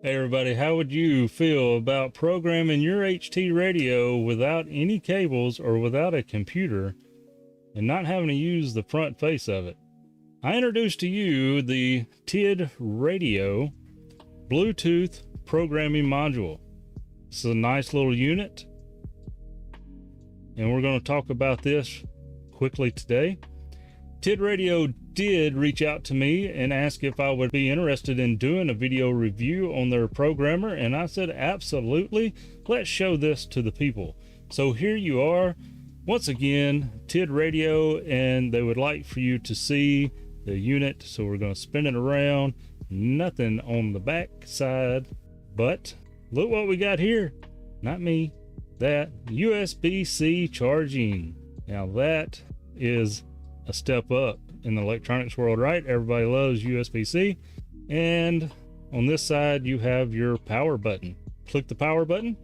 Hey everybody, how would you feel about programming your HT radio without any cables or without a computer and not having to use the front face of it? I introduced to you the TidRadio Bluetooth programming module. It's a nice little unit, and we're going to talk about this quickly today. TidRadio did reach out to me and ask if I would be interested in doing a video review on their programmer, and I said absolutely, let's show this to the people. So here you are, once again, TidRadio, and they would like for you to see the unit, so we're going to spin it around. Nothing on the back side, but look what we got here. Not me, that USB-C charging. Now that is a step up in the electronics world, right? Everybody loves USB-C. And on this side you have your power button. Click the power button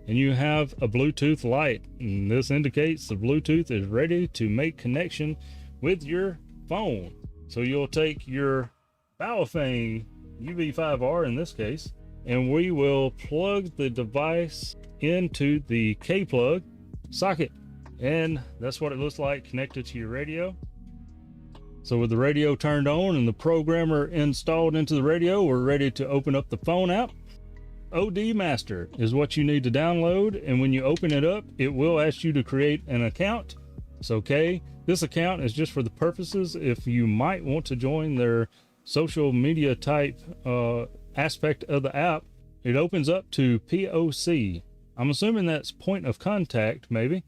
and you have a Bluetooth light, and this indicates the Bluetooth is ready to make connection with your phone. So you'll take your Baofeng UV5R in this case, and we will plug the device into the K plug socket, and that's what it looks like connected to your radio. So with the radio turned on and the programmer installed into the radio, we're ready to open up the phone app. OD Master is what you need to download, and when you open it up, it will ask you to create an account. It's okay. This account is just for the purposes if you might want to join their social media type aspect of the app. It opens up to POC. I'm assuming that's point of contact, maybe.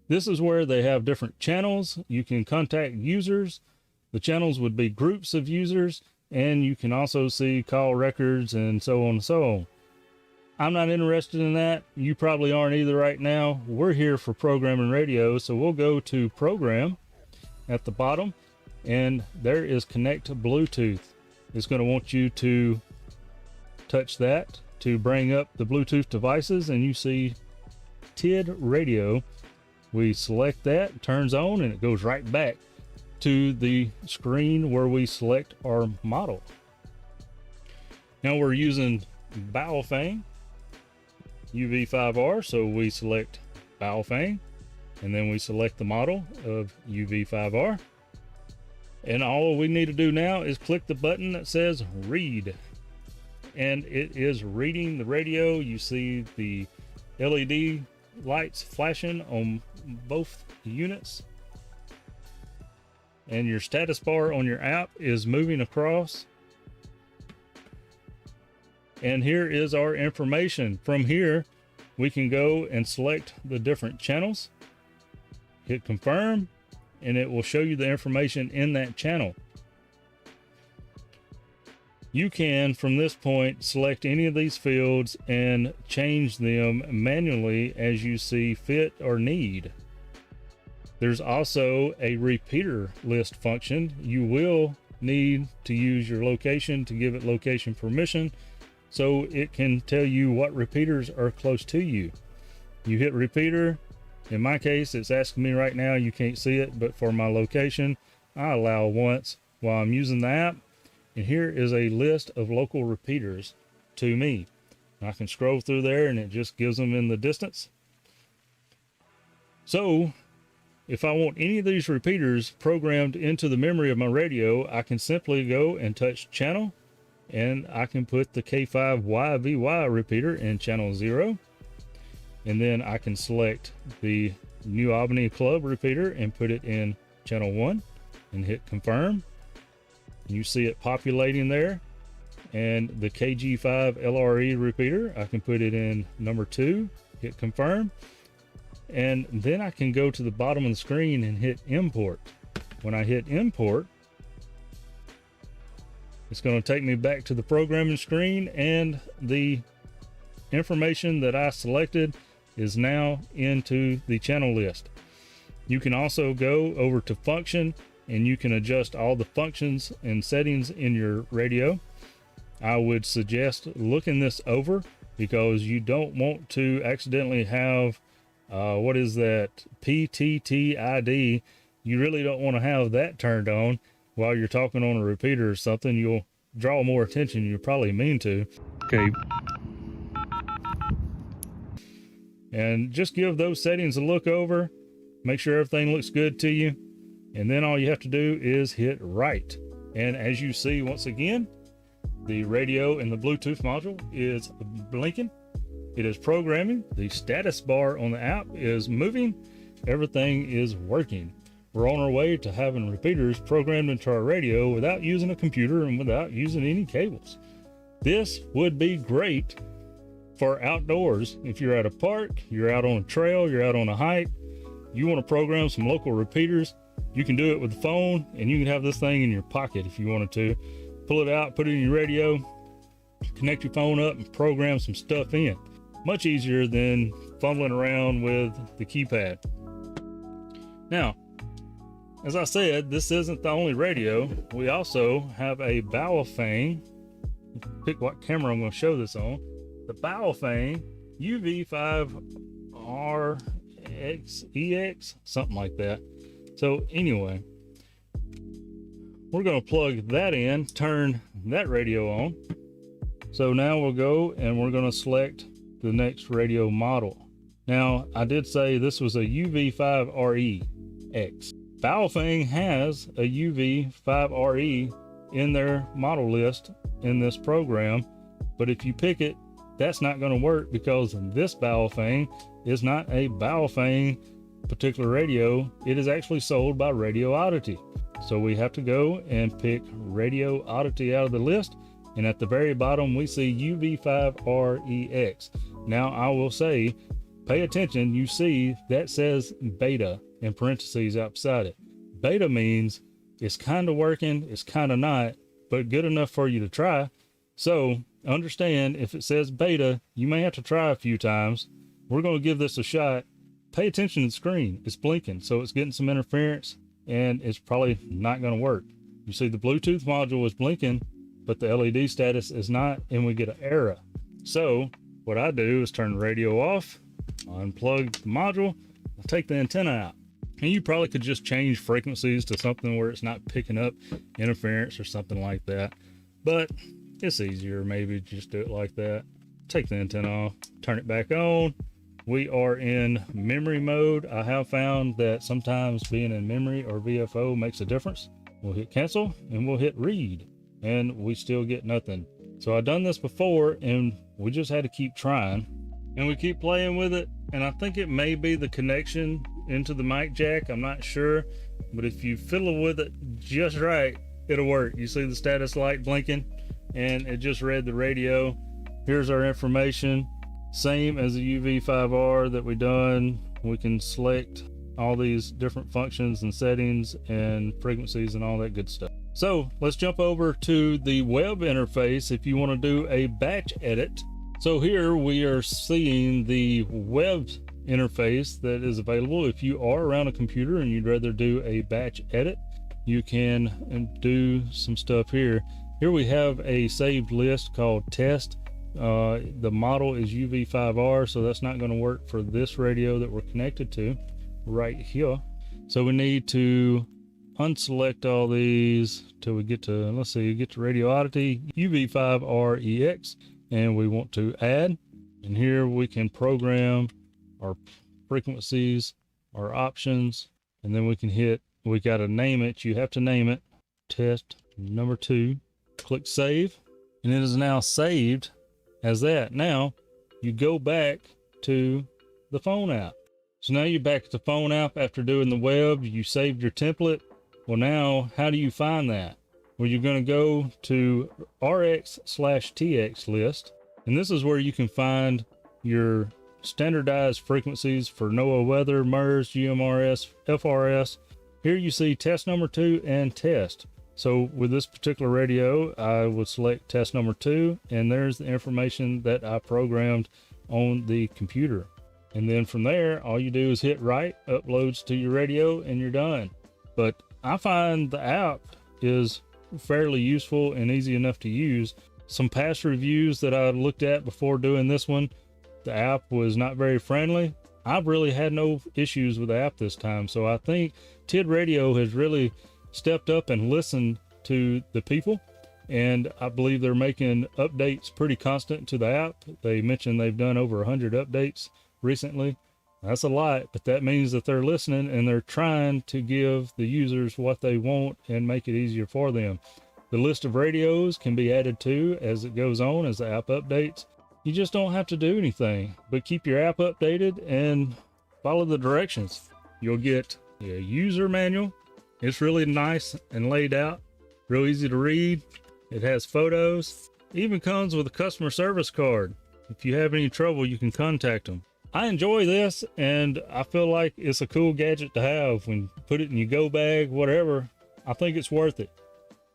This is where they have different channels. You can contact users. The channels would be groups of users, and you can also see call records and so on and so on. I'm not interested in that. You probably aren't either right now. We're here for programming radio, so we'll go to program at the bottom, and there is connect Bluetooth. It's going to want you to touch that to bring up the Bluetooth devices, and you see TidRadio. We select that, it turns on, and it goes right back to the screen where we select our model. Now we're using Baofeng UV5R, so we select Baofeng, and then we select the model of UV5R. And all we need to do now is click the button that says read, and it is reading the radio. You see the LED lights flashing on both units, and your status bar on your app is moving across. And here is our information. From here, we can go and select the different channels, hit confirm, and it will show you the information in that channel. You can, from this point, select any of these fields and change them manually as you see fit or need. There's also a repeater list function. You will need to use your location to give it location permission, so it can tell you what repeaters are close to you. You hit repeater. In my case, it's asking me right now, you can't see it, but for my location, I allow once while I'm using the app. And here is a list of local repeaters to me. I can scroll through there and it just gives them in the distance. So if I want any of these repeaters programmed into the memory of my radio, I can simply go and touch channel, and I can put the K5YVY repeater in channel 0. And then I can select the New Albany Club repeater and put it in channel 1 and hit confirm. You see it populating there. And the KG5 LRE repeater, I can put it in number 2, hit confirm. And then I can go to the bottom of the screen and hit import. When I hit import, it's going to take me back to the programming screen, and the information that I selected is now into the channel list. You can also go over to function, and you can adjust all the functions and settings in your radio. I would suggest looking this over, because you don't want to accidentally have what is that, PTTID. You really don't want to have that turned on while you're talking on a repeater or something. You'll draw more attention. You probably mean to. Okay, and just give those settings a look over. Make sure everything looks good to you. And then all you have to do is hit right. And as you see, once again, the radio and the Bluetooth module is blinking. It is programming. The status bar on the app is moving. Everything is working. We're on our way to having repeaters programmed into our radio without using a computer and without using any cables. This would be great for outdoors. If you're at a park, you're out on a trail, you're out on a hike, you want to program some local repeaters, you can do it with the phone, and you can have this thing in your pocket if you wanted to. Pull it out, put it in your radio, connect your phone up, and program some stuff in. Much easier than fumbling around with the keypad. Now, as I said, this isn't the only radio. We also have a Baofeng. Pick what camera I'm going to show this on. The Baofeng UV5RXEX, something like that. So anyway, we're going to plug that in, turn that radio on. So now we'll go and we're going to select the next radio model. Now, I did say this was a UV5REX. Baofeng has a UV5RE in their model list in this program, but if you pick it, that's not going to work because this Baofeng is not a Baofeng particular radio. It is actually sold by Radio Oddity. So we have to go and pick Radio Oddity out of the list, and at the very bottom we see UV5REX. Now I will say, pay attention, you see that says beta in parentheses outside it. Beta means it's kind of working, it's kind of not, but good enough for you to try. So understand, if it says beta, you may have to try a few times. We're going to give this a shot. Pay attention to the screen. It's blinking, so it's getting some interference, and it's probably not going to work. You see the Bluetooth module is blinking, but the LED status is not, and we get an error. So what I do is turn the radio off, unplug the module, and take the antenna out. And you probably could just change frequencies to something where it's not picking up interference or something like that. But it's easier maybe just do it like that. Take the antenna off, turn it back on. We are in memory mode. I have found that sometimes being in memory or VFO makes a difference. We'll hit cancel and we'll hit read, and we still get nothing. So I've done this before and we just had to keep trying, and we keep playing with it. And I think it may be the connection into the mic jack. I'm not sure, but if you fiddle with it just right, it'll work. You see the status light blinking and it just read the radio. Here's our information. Same as the UV5R that we done. We can select all these different functions and settings and frequencies and all that good stuff. So let's jump over to the web interface if you want to do a batch edit. So here we are seeing the web interface that is available. If you are around a computer and you'd rather do a batch edit, you can do some stuff here. Here we have a saved list called test. The model is UV5R, so that's not going to work for this radio that we're connected to right here. So we need to unselect all these till we get to, let's see, get to Radio Oddity UV5REX, and we want to add. And here we can program our frequencies, our options, and then we can hit, we got to name it. You have to name it test number 2. Click save, and it is now saved as that. Now you go back to the phone app. So now you're back at the phone app after doing the web. You saved your template. Well, now how do you find that? Well, you're going to go to RX/TX list, and this is where you can find your standardized frequencies for NOAA weather, MERS, GMRS, FRS. Here you see test number 2 and test. So with this particular radio, I would select test number 2, and there's the information that I programmed on the computer. And then from there, all you do is hit right, uploads to your radio, and you're done. But I find the app is fairly useful and easy enough to use. Some past reviews that I looked at before doing this one, the app was not very friendly. I've really had no issues with the app this time. So I think TidRadio has really stepped up and listened to the people, and I believe they're making updates pretty constant to the app. They mentioned they've done over 100 updates recently. That's a lot, but that means that they're listening and they're trying to give the users what they want and make it easier for them. The list of radios can be added to as it goes on, as the app updates. You just don't have to do anything but keep your app updated and follow the directions. You'll get a user manual. It's really nice and laid out, real easy to read. It has photos. It even comes with a customer service card. If you have any trouble, you can contact them. I enjoy this, and I feel like it's a cool gadget to have. When you put it in your go bag, whatever, I think it's worth it.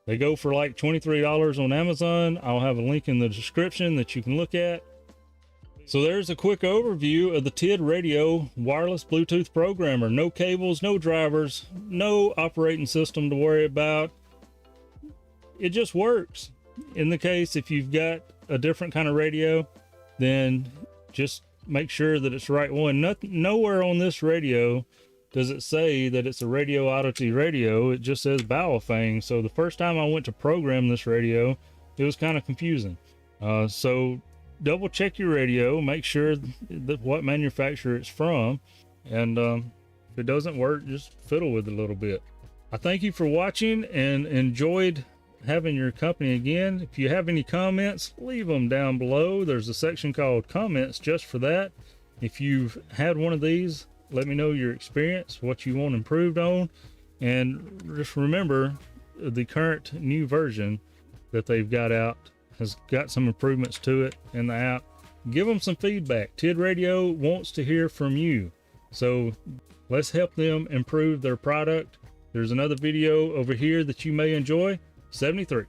They go for like $23 on Amazon. I'll have a link in the description that you can look at. So there's a quick overview of the TidRadio wireless Bluetooth programmer. No cables, no drivers, no operating system to worry about. It just works. In the case, if you've got a different kind of radio, then just make sure that it's the right one. Nowhere on this radio does it say that it's a radio oddity radio. It just says Baofeng. So the first time I went to program this radio, it was kind of confusing. So double check your radio, make sure that what manufacturer it's from, and if it doesn't work, just fiddle with it a little bit. I thank you for watching and enjoyed having your company again. If you have any comments, leave them down below. There's a section called comments just for that. If you've had one of these, let me know your experience, what you want improved on, and just remember the current new version that they've got out has got some improvements to it in the app. Give them some feedback. TidRadio wants to hear from you, so let's help them improve their product. There's another video over here that you may enjoy. 73.